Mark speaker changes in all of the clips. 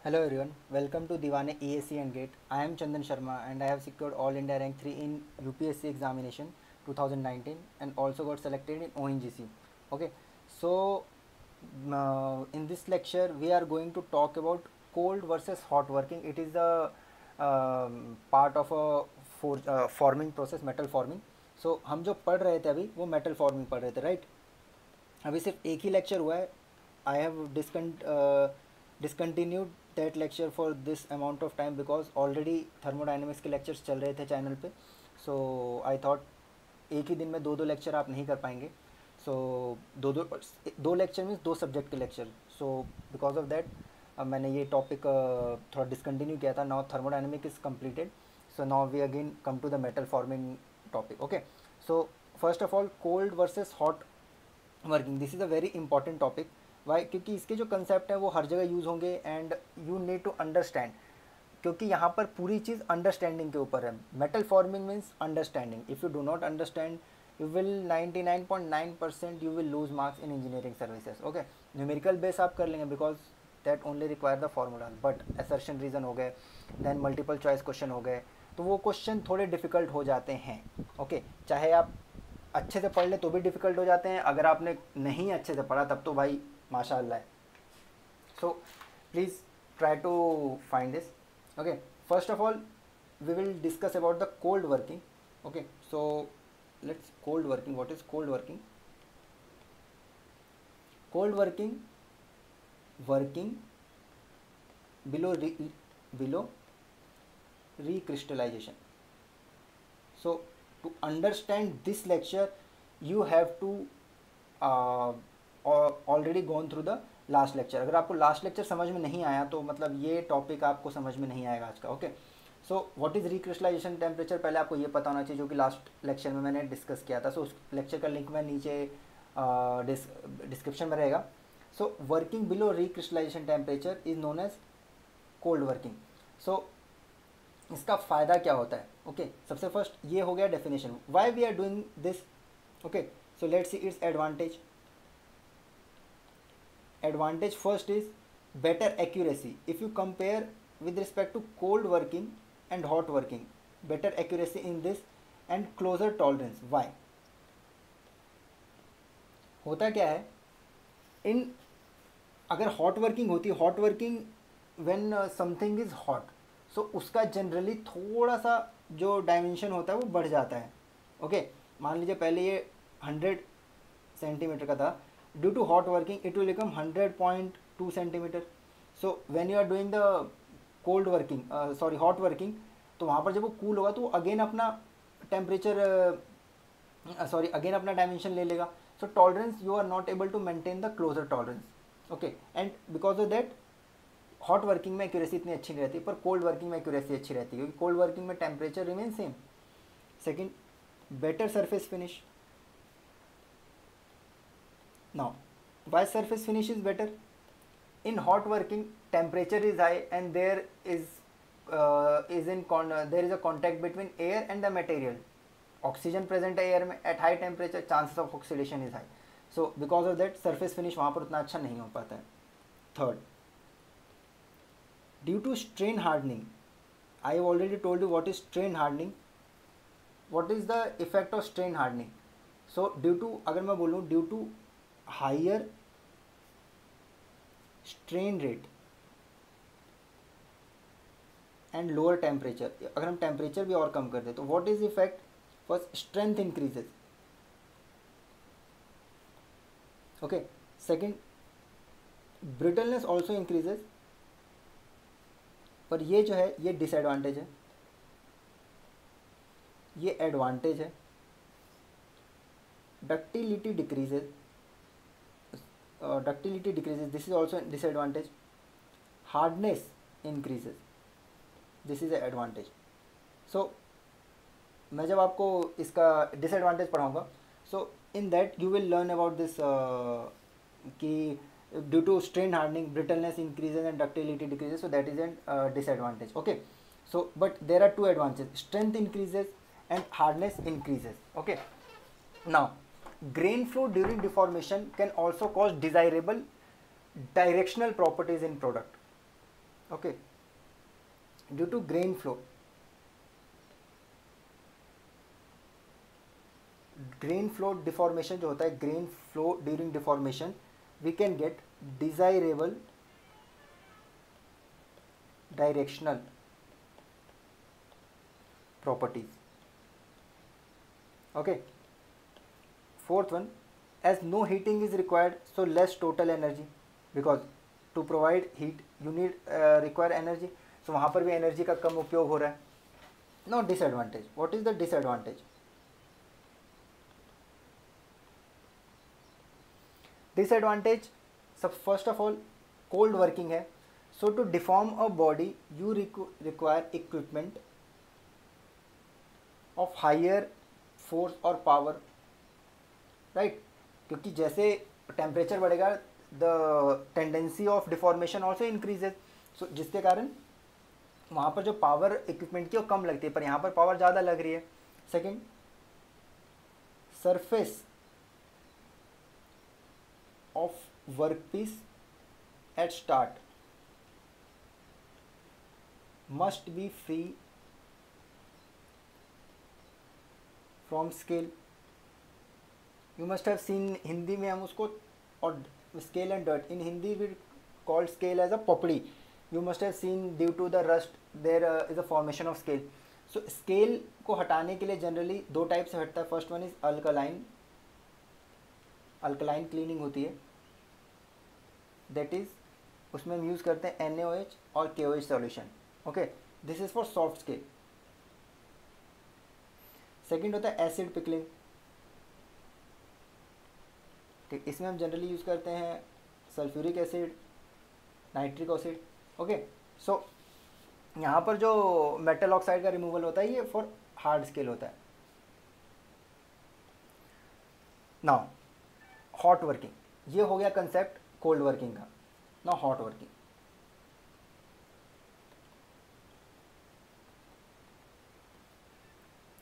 Speaker 1: Hello everyone, welcome to Diwane ESC and GATE. I am Chandan Sharma and I have secured All India Rank 3 in UPSC examination 2019 and also got selected in ONGC. Okay, so in this lecture we are going to talk about cold versus hot working. It is the part of a forming process, metal forming. So हम जो पढ़ रहे थे अभी वो metal forming पढ़ रहे थे, right? अभी सिर्फ एक ही लेक्चर हुआ है. I have discontinued that lecture for this amount of time because already thermodynamics के लेक्चर्स चल रहे थे चैनल पे. सो आई थॉट एक ही दिन में दो दो लेक्चर आप नहीं कर पाएंगे. सो दो लेक्चर मीन्स दो सब्जेक्ट के लेक्चर. सो बिकॉज ऑफ दैट मैंने ये टॉपिक थोड़ा डिसकंटिन्यू किया था. Now thermodynamic is completed. So now we again come to the metal forming topic. Okay, so first of all cold versus hot working, this is a very important topic. Why? क्योंकि इसके जो concept है वो हर जगह use होंगे and you need to understand, क्योंकि यहाँ पर पूरी चीज़ अंडरस्टैंडिंग के ऊपर है. Metal forming means understanding. If you do not understand you will 99.9% you will lose marks in engineering services. Okay, numerical base आप कर लेंगे because that only require the formula, but assertion reason हो गए, then multiple choice question हो गए, तो वो question थोड़े डिफ़िकल्ट हो जाते हैं. ओके, चाहे आप अच्छे से पढ़ लें तो भी डिफ़िकल्ट हो जाते हैं. अगर आपने नहीं अच्छे से पढ़ा तब तो भाई माशाअल्लाह है. So please try to find this. Okay, first of all we will discuss about the cold working. Okay, so let's cold working. What is cold working? Cold working, working below recrystallization. So to understand this lecture you have to already gone through the last lecture. अगर आपको last lecture समझ में नहीं आया तो मतलब ये topic आपको समझ में नहीं आएगा आज का. Okay, so what is recrystallisation temperature, पहले आपको ये पता होना चाहिए, जो कि लास्ट लेक्चर में मैंने डिस्कस किया था. सो उस लेक्चर का लिंक मैं नीचे डिस्क्रिप्शन में रहेगा. So working below recrystallization temperature is known as cold working. So इसका फ़ायदा क्या होता है? ओके, सबसे फर्स्ट ये हो गया definition, why we are doing this. Okay, so let's see its advantage. Advantage first is better accuracy. If you compare with respect to cold working and hot working, better accuracy in this and closer tolerance. Why? होता क्या है इन, अगर hot working होती है, hot working when something is hot, so उसका generally थोड़ा सा जो डायमेंशन होता है वो बढ़ जाता है. ओके, मान लीजिए पहले ये 100 सेंटीमीटर का था, due to hot working it will become 100.2 centimeter. so when you are doing the cold working hot working, तो वहाँ पर जब वो कूल होगा तो वो अगेन अपना टेम्परेचर अगेन अपना डायमेंशन ले लेगा. So tolerance you are not able to maintain the closer tolerance. Okay, and because of that hot working में एक्यूरेसी इतनी अच्छी नहीं रहती, पर कोल्ड वर्किंग में एक्यूरेसी अच्छी रहती है, क्योंकि कोल्ड वर्किंग में temperature remain same. Second, better surface finish. Now, why surface finish is better? In hot working, temperature is high and there is a contact between air and the material. Oxygen present है air में, at high temperature chances of oxidation is high. So because of that surface finish वहाँ पर उतना अच्छा नहीं हो पाता है. Third, due to strain hardening, I have already told you what is strain hardening. What is the effect of strain hardening? So due to, अगर मैं बोलूँ due to higher strain rate and lower temperature, अगर हम temperature भी और कम कर दें तो what is effect? First, strength increases. Okay, second, brittleness also increases. पर ये जो है ये डिसएडवांटेज है, ये एडवांटेज है. Ductility decreases, this is also disadvantage. Hardness increases, this is a advantage. So मैं जब आपको इसका डिसएडवांटेज पढ़ाऊंगा, so in that you will learn about this कि due to strain hardening brittleness increases and ductility decreases, so that is a disadvantage. Okay, so but there are two advantages, strength increases and hardness increases. Okay, now grain flow during deformation can also cause desirable directional properties in product. Okay, due to grain flow, grain flow deformation जो होता है, grain flow during deformation we can get desirable directional properties. Okay, fourth one, as no heating is required, so less total energy, because to provide heat you need require energy, so वहाँ पर भी energy का कम उपयोग हो रहा है. Now disadvantage, what is the disadvantage? Disadvantage, first of all cold working है, so to deform a body you require equipment of higher force और पावर, राइट, क्योंकि जैसे टेम्परेचर बढ़ेगा the tendency of deformation also increases, so जिसके कारण वहाँ पर जो पावर इक्विपमेंट की वो कम लगती है, पर यहाँ पर पावर ज़्यादा लग रही है. Second, surface of workpiece at start must be free from scale. You must have seen, Hindi में हम उसको, और scale and dirt in Hindi we called scale as a पपड़ी. You must have seen due to the rust there is a formation of scale. So scale को हटाने के लिए generally दो टाइप से हटता है. First one is alkaline, alkaline cleaning होती है, दैट इज उसमें हम यूज़ करते हैं NaOH और KOH solution. Okay, this is for soft scale. Second होता है एसिड पिकलिंग. ठीक, इसमें हम जनरली यूज़ करते हैं sulphuric acid, nitric acid. Okay, so यहाँ पर जो मेटल ऑक्साइड का रिमूवल होता है ये फॉर हार्ड स्केल होता है. नाउ हॉट वर्किंग, ये हो गया कंसेप्ट कोल्ड वर्किंग का. Now hot working,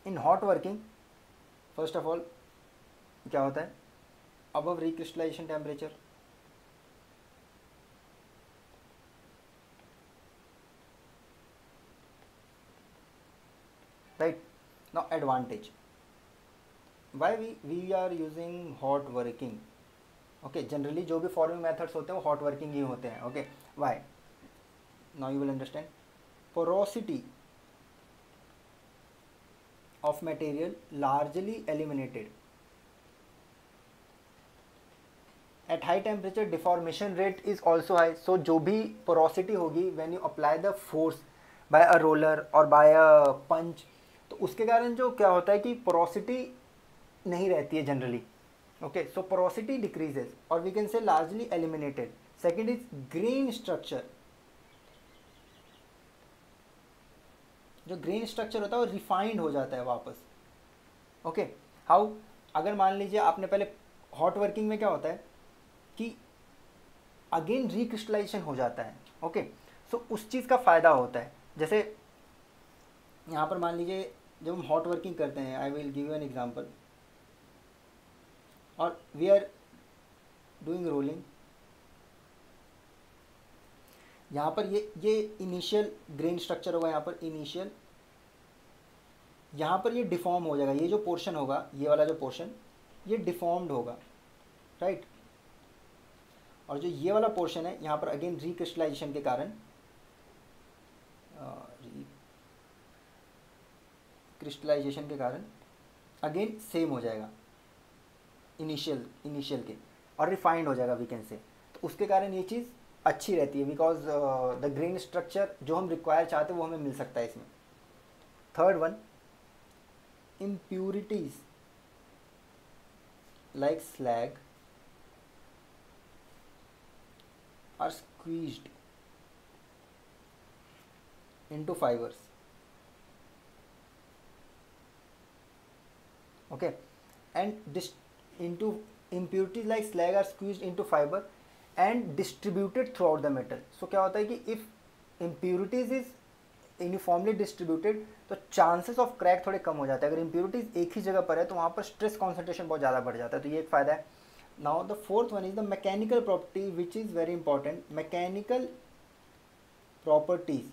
Speaker 1: in hot working first of all क्या होता है, above recrystallization temperature, right. Now advantage, why we are using hot working. Okay, generally जो भी फॉर्मिंग मेथड्स होते हैं वो हॉट वर्किंग ही होते हैं. Okay, why, now you will understand. Porosity of material largely eliminated. At high temperature deformation rate is also high, so जो भी porosity होगी when you apply the force by a roller or by a punch, तो उसके कारण जो क्या होता है कि porosity नहीं रहती है generally. Okay, so porosity decreases or we can say largely eliminated. Second is grain structure. जो ग्रेन स्ट्रक्चर होता है वो रिफाइंड हो जाता है वापस. ओके, हाउ, अगर मान लीजिए आपने पहले हॉट वर्किंग में क्या होता है कि अगेन रिक्रिस्टलाइजेशन हो जाता है. ओके, सो उस चीज़ का फ़ायदा होता है. जैसे यहाँ पर मान लीजिए जब हम हॉट वर्किंग करते हैं, I will give you an example, और वी आर डूइंग रोलिंग. यहाँ पर ये इनिशियल ग्रेन स्ट्रक्चर होगा, यहाँ पर इनिशियल, यहाँ पर ये डिफॉर्म हो जाएगा. ये जो पोर्शन होगा, ये वाला जो पोर्शन, ये डिफॉर्म्ड होगा, राइट. और जो ये वाला पोर्शन है यहाँ पर अगेन रिक्रिस्टलाइजेशन के कारण, क्रिस्टलाइजेशन के कारण अगेन सेम हो जाएगा इनिशियल के, और रिफाइंड हो जाएगा वी कैन से. तो उसके कारण ये चीज़ अच्छी रहती है, बिकॉज द ग्रेन स्ट्रक्चर जो हम रिक्वायर चाहते हैं वो हमें मिल सकता है इसमें. Third one, impurities like slag are squeezed into fibers. Okay, and into impurities like slag are squeezed into fiber and distributed throughout the metal. So क्या होता है कि if impurities is uniformly distributed तो चांसेस ऑफ क्रैक थोड़े कम हो जाते हैं. अगर इम्प्योरिटीज एक ही जगह पर है तो वहाँ पर स्ट्रेस कॉन्सेंट्रेशन बहुत ज़्यादा बढ़ जाता है, तो ये एक फ़ायदा है. Now the fourth one is the mechanical property which is very important. Mechanical properties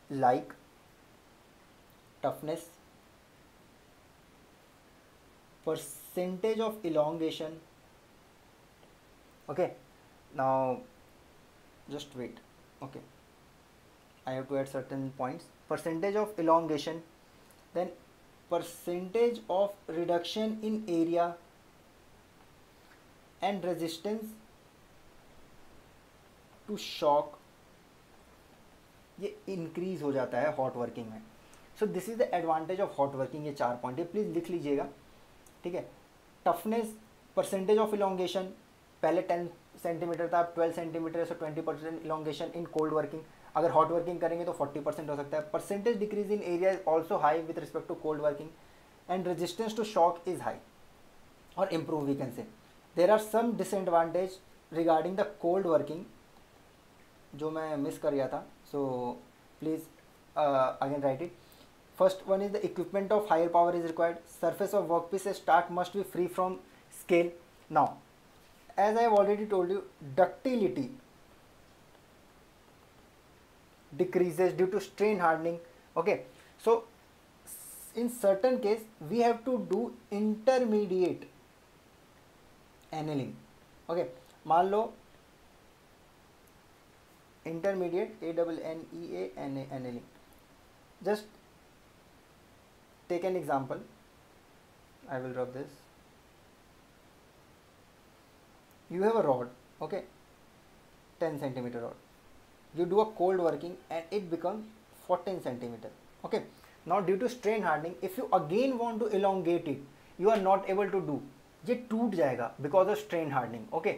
Speaker 1: like toughness, percentage of elongation. Okay, now just wait. Okay, I have to add certain points. Percentage of elongation, then percentage of reduction in area and resistance to shock, ये increase हो जाता है hot working में. So this is the advantage of hot working. ये 4 point है, please लिख लीजिएगा. ठीक है. टफनेस, परसेंटेज ऑफ इलोंगेशन, पहले 10 सेंटीमीटर था, अब 12 centimetre, so 20% elongation in cold working. अगर हॉट वर्किंग करेंगे तो 40% हो सकता है. Percentage decrease in area is also high with respect to cold working and resistance to shock is high और improve we can say. There are some disadvantage regarding the cold working जो मैं miss कर गया था. So please again write it. First one is the equipment of higher power is required. Surface of workpiece start must be free from scale. Now, as I have already told you, ductility decreases due to strain hardening. Okay, so in certain case we have to do intermediate annealing. Okay, मान लो intermediate annealing. Just take an example. I will drop this. You have a rod, okay, 10 centimeter rod. You do a cold working and it becomes 14 centimeter. Okay. Now due to strain hardening, if you again want to elongate it, you are not able to do. ये टूट जाएगा because of strain hardening. Okay.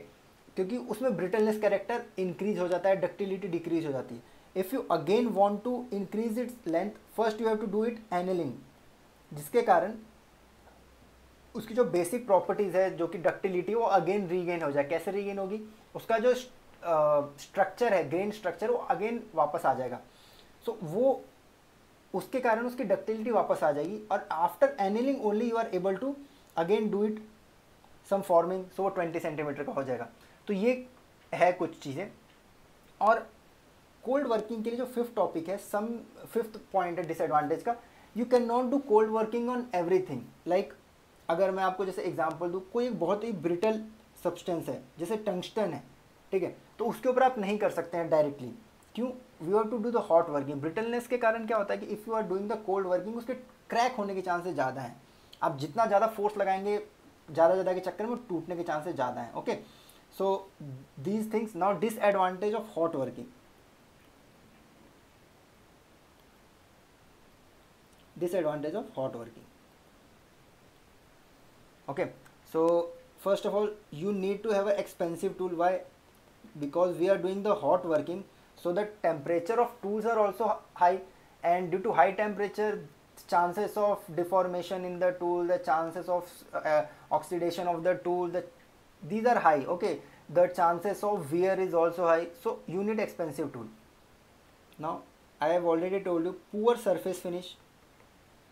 Speaker 1: क्योंकि उसमें brittleness character increase हो जाता है, ductility decrease हो जाती है. If you again want to increase its length, first you have to do it annealing, जिसके कारण उसकी जो बेसिक प्रॉपर्टीज़ है जो कि डक्टिलिटी वो अगेन रीगेन हो जाए. कैसे रीगेन होगी? उसका जो स्ट्रक्चर है, ग्रेन स्ट्रक्चर, वो अगेन वापस आ जाएगा. सो वो उसके कारण उसकी डक्टिलिटी वापस आ जाएगी. और after annealing only you are able to again do it some forming. So वो 20 सेंटीमीटर का हो जाएगा. तो ये है कुछ चीज़ें. और कोल्ड वर्किंग के लिए जो फिफ्थ टॉपिक है, फिफ्थ पॉइंट है डिसएडवांटेज का, you can not do cold working on everything. Like अगर मैं आपको जैसे एग्जांपल दूँ, कोई एक बहुत ही ब्रिटल सब्सटेंस है जैसे टंगस्टन है, ठीक है, तो उसके ऊपर आप नहीं कर सकते हैं डायरेक्टली. क्यों? We have to do the hot working. Brittleness के कारण क्या होता है कि if you are doing the cold working, उसके क्रैक होने के चांसेस ज़्यादा हैं. आप जितना ज़्यादा फोर्स लगाएंगे, ज़्यादा के चक्कर में टूटने के चांसेस ज़्यादा हैं. Okay, so these things. Now disadvantage of hot working. Disadvantage of hot working. Okay, so first of all you need to have an expensive tool. Why? Because we are doing the hot working, so the temperature of tools are also high, and due to high temperature, chances of deformation in the tool, the chances of oxidation of the tool, these are high. Okay, the chances of wear is also high. So you need expensive tool. Now I have already told you, poor surface finish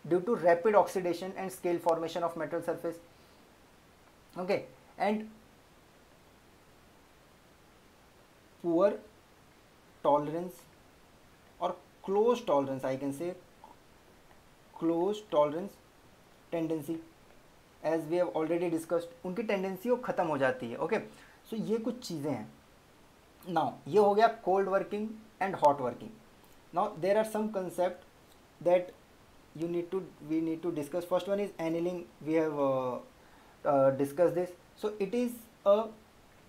Speaker 1: due to rapid oxidation and scale formation of metal surface. Okay, and poor tolerance or close tolerance, I can say close tolerance tendency, as we have already discussed. उनकी tendency वो ख़त्म हो जाती है. Okay, so ये कुछ चीज़ें हैं. नाउ ये हो गया cold working and hot working. Now there are some concept that we need to discuss. First one is annealing. We have discuss this. So it is a,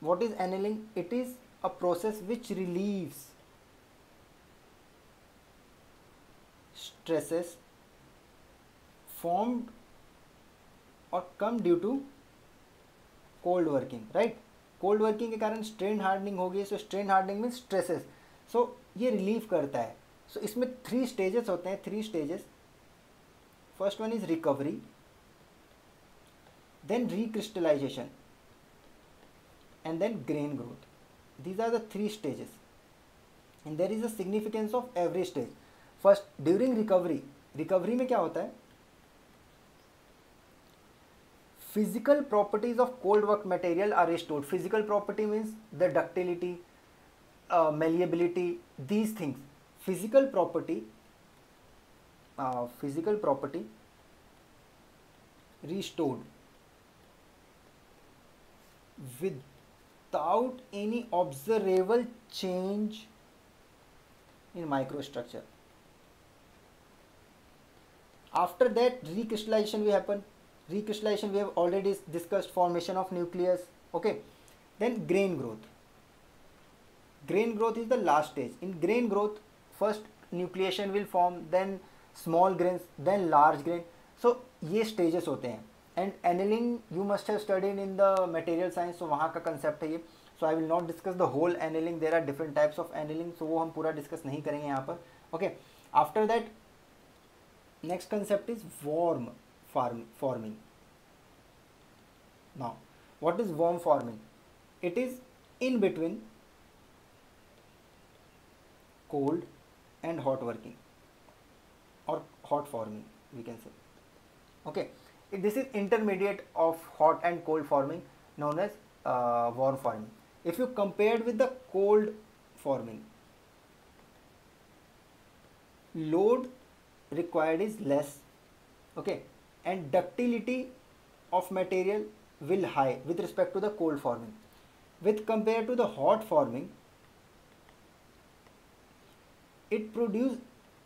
Speaker 1: what is annealing? It is a process which relieves stresses formed or come due to cold working. right? Cold working के कारण strain hardening होगी. So strain hardening mean stresses. So ये relieve करता है. सो इसमें 3 stages होते हैं. 3 stages. First one is recovery, then recrystallization, and then grain growth. These are the 3 stages, and there is a significance of every stage. First, during recovery. Recovery में क्या होता है? Physical properties of cold work material are restored. Physical property means the ductility, malleability, these things, physical property restored without any observable change in microstructure. After that, recrystallization will happen. Recrystallization we have already discussed, formation of nucleus. Okay, then grain growth. Grain growth is the last stage. In grain growth, first nucleation will form, then small grains, then large grain. So ये stages होते हैं. And annealing you must have studied in the material science, so वहाँ का concept है ये. So I will not discuss the whole annealing. There are different types of annealing, so वो हम पूरा discuss नहीं करेंगे यहाँ पर. Okay. After that, next concept is worm forming. Now, what is worm forming? It is in between cold and hot working, or hot forming we can say. Okay, this is intermediate of hot and cold forming, known as worm forming. If you compared with the cold forming, load required is less, okay, and ductility of material will high with respect to the cold forming. With compared to the hot forming, it produce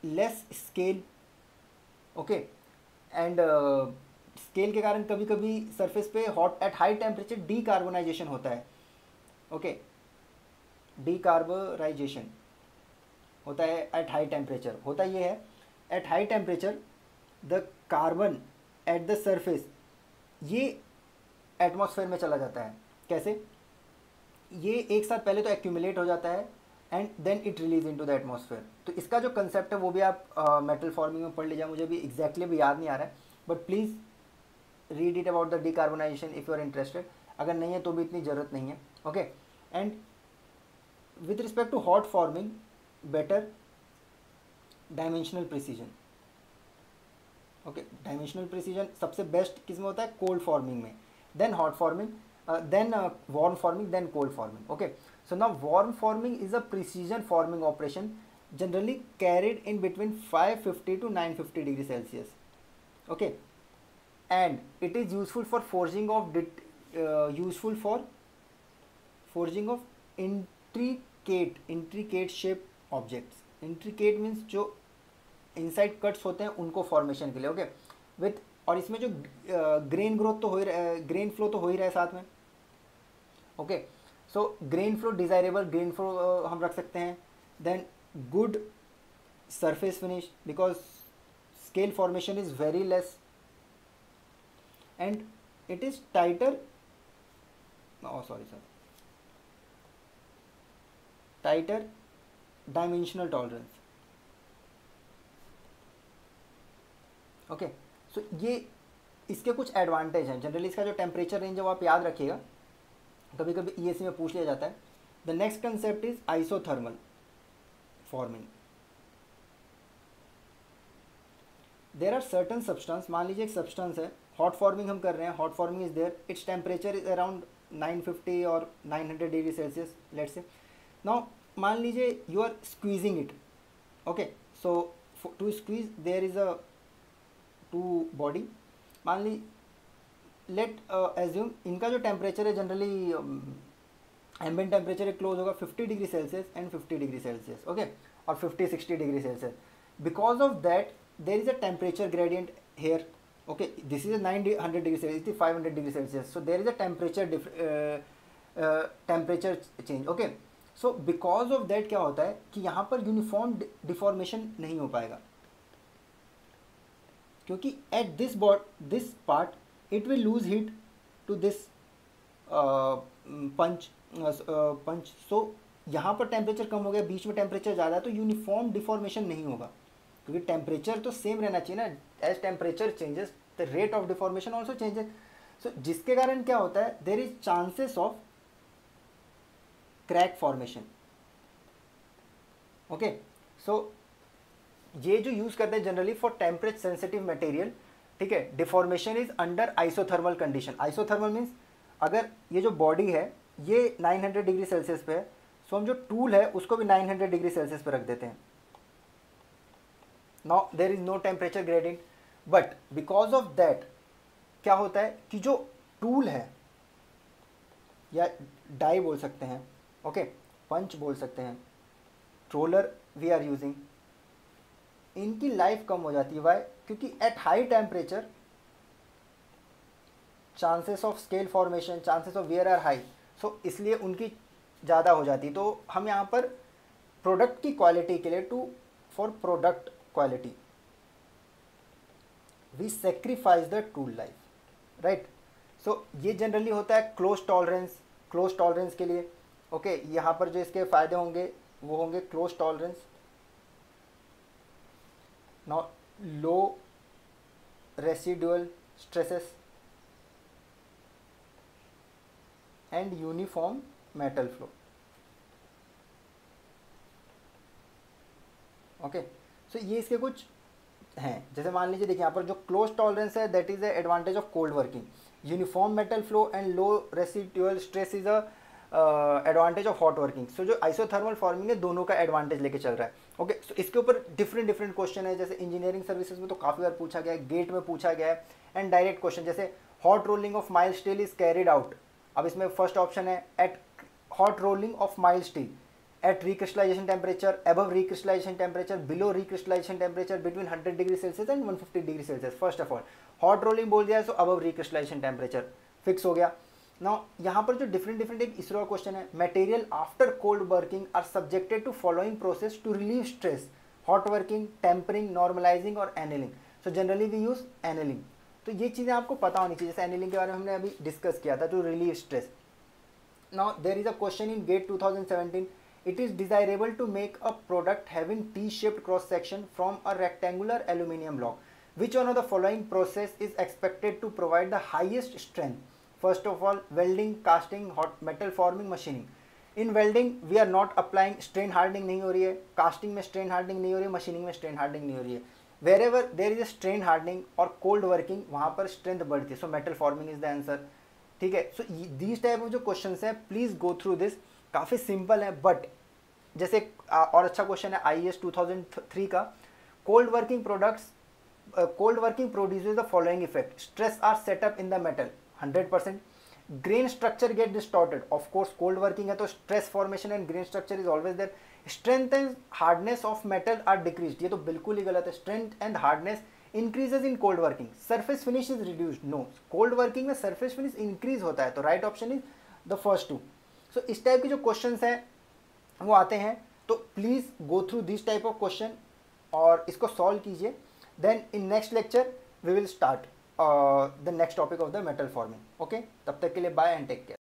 Speaker 1: less scale, okay, and scale के कारण कभी कभी surface पे hot eight high temperature decarbonisation होता है. Okay, decarbonisation होता है eight high temperature. होता ये है, eight high temperature the carbon at the surface ये एटमॉस्फेयर में चला जाता है. कैसे? ये एक साथ पहले तो एक्यूमुलेट हो जाता है and then it release into the atmosphere. तो इसका जो कंसेप्ट है वो भी आप मेटल फॉर्मिंग में पढ़ लीजिए. मुझे भी एग्जैक्टली भी याद नहीं आ रहा है, but please read it about the decarbonization if you are interested. अगर नहीं है तो भी इतनी ज़रूरत नहीं है. Okay, and with respect to hot forming, better dimensional precision. Okay, dimensional precision सबसे बेस्ट किस में होता है? कोल्ड फॉर्मिंग में. Then hot forming, then warm forming, then cold forming. Okay, so now warm forming is a precision forming operation generally carried in between 550 to 950 degrees Celsius. Okay, and it is useful for forging of intricate shape objects. Intricate means जो inside cuts होते हैं उनको formation के लिए. Okay, with, और इसमें जो grain growth तो हो ही रहा है, ग्रेन फ्लो तो हो ही रहा है साथ में. Okay, so grain flow, desirable grain flow हम रख सकते हैं. Then good surface finish because scale formation is very less and it is tighter, tighter dimensional tolerance. Okay, so ये इसके कुछ एडवांटेज हैं. जनरली इसका जो टेम्परेचर रेंज है वो आप याद रखिएगा, कभी कभी ईएससी में पूछ लिया जाता है. The next concept is isothermal forming. There are certain substance. मान लीजिए एक सब्सटेंस है, हॉट फॉर्मिंग हम कर रहे हैं, hot forming is there, it's temperature is around 950 और 900 degree Celsius let's say. Now मान लीजिए you are squeezing it. Okay, so to squeeze there is a two body. मान ली लेट एज्यूम इनका जो टेम्परेचर है जनरली एम्बिएंट टेम्परेचर क्लोज होगा 50 degree Celsius and 50 degree Celsius. Okay, और 50-60 degree Celsius. Because of that there is a temperature gradient here. Okay, this is 900 degree Celsius, 500 degree Celsius. So there is a temperature change. Okay, so because of that क्या होता है कि यहाँ पर uniform deformation नहीं हो पाएगा, क्योंकि at this part it will lose heat to this punch. So यहाँ पर टेम्परेचर कम हो गया, बीच में टेम्परेचर ज़्यादा है, तो यूनिफॉर्म डिफॉर्मेशन नहीं होगा, क्योंकि टेम्परेचर तो सेम रहना चाहिए ना. As temperature changes the rate of deformation also changes. So जिसके कारण क्या होता है, there is chances of crack formation. Okay, so ये जो यूज़ करते हैं generally for temperature sensitive material. ठीक है, deformation is under isothermal condition. Isothermal means अगर ये जो बॉडी है ये 900 डिग्री सेल्सियस पे है, सो हम जो टूल है उसको भी 900 डिग्री सेल्सियस पर रख देते हैं. Now there is no temperature gradient, but because of that क्या होता है कि जो टूल है या डाई बोल सकते हैं, ओके, पंच बोल सकते हैं, रोलर वी आर यूजिंग, इनकी लाइफ कम हो जाती है. वाई? क्योंकि at high temperature chances of scale formation, chances of wear are high, so इसलिए उनकी ज़्यादा हो जाती. तो हम यहाँ पर प्रोडक्ट की क्वालिटी के लिए for product quality we sacrifice the tool life, right. So ये जनरली होता है क्लोज टॉलरेंस के लिए. ओके, यहाँ पर जो इसके फायदे होंगे वो होंगे close tolerance, now low residual stresses and uniform metal flow. Okay, so ये इसके कुछ हैं. जैसे मान लीजिए, देखिए यहाँ पर जो क्लोज टॉलरेंस है that is the advantage of cold working. Uniform metal flow and low residual stress is a advantage of hot working. So जो आइसोथर्मल फॉर्मिंग है दोनों का एडवांटेज लेके चल रहा है. ओके, सो इसके ऊपर डिफरेंट क्वेश्चन है. जैसे इंजीनियरिंग सर्विसेज में तो काफ़ी बार पूछा गया है, गेट में पूछा गया है, एंड डायरेक्ट क्वेश्चन जैसे hot rolling of mild steel is carried out. अब इसमें फर्स्ट ऑप्शन है at hot rolling of mild steel at recrystallization temperature, above recrystallization temperature, below recrystallization temperature, between 100 degree Celsius and 150 degree Celsius. First of all, hot rolling बोल दिया है, so above recrystallization temperature fix हो गया. Now यहाँ पर जो different एक ISRO question है, material after cold working are subjected to following process to relieve stress, hot working, tempering, normalizing और annealing. So generally we use annealing. तो ये चीज़ें आपको पता होनी चाहिए. जैसे एनेलिंग के बारे में हमने अभी डिस्कस किया था, to relieve stress. Now there is a question in GATE 2017. It is desirable to make a product having T-shaped cross section from a rectangular aluminum block. Which one of the following process is expected to provide the highest strength? First of all, welding, casting, hot metal forming, machining. In welding we are not applying strain hardening, नहीं हो रही है. Casting में strain hardening नहीं हो रही है. Machining में strain hardening नहीं हो रही है. Wherever there is a strain hardening और cold working, वहाँ पर strength बढ़ती है. So metal forming is the answer. ठीक है. सो दीज टाइप ऑफ जो क्वेश्चन हैं प्लीज गो थ्रू दिस. काफ़ी सिंपल है, बट जैसे और अच्छा क्वेश्चन है IAS 2003 का, cold working produces the following effect. Stress are set up in the metal 100%. Grain structure get distorted. Of course cold working है तो stress formation and grain structure is always there. Strength and hardness of metal are decreased. ये तो बिल्कुल ही गलत है. Strength and hardness increases in cold working. Surface finish is reduced. No, cold working में surface finish increase होता है. तो right option is the first two. So इस टाइप के जो questions हैं वो आते हैं, तो please go through this type of question और इसको solve कीजिए. Then in next lecture we will start the next topic of the metal forming. Okay, तब तक के लिए bye and take care.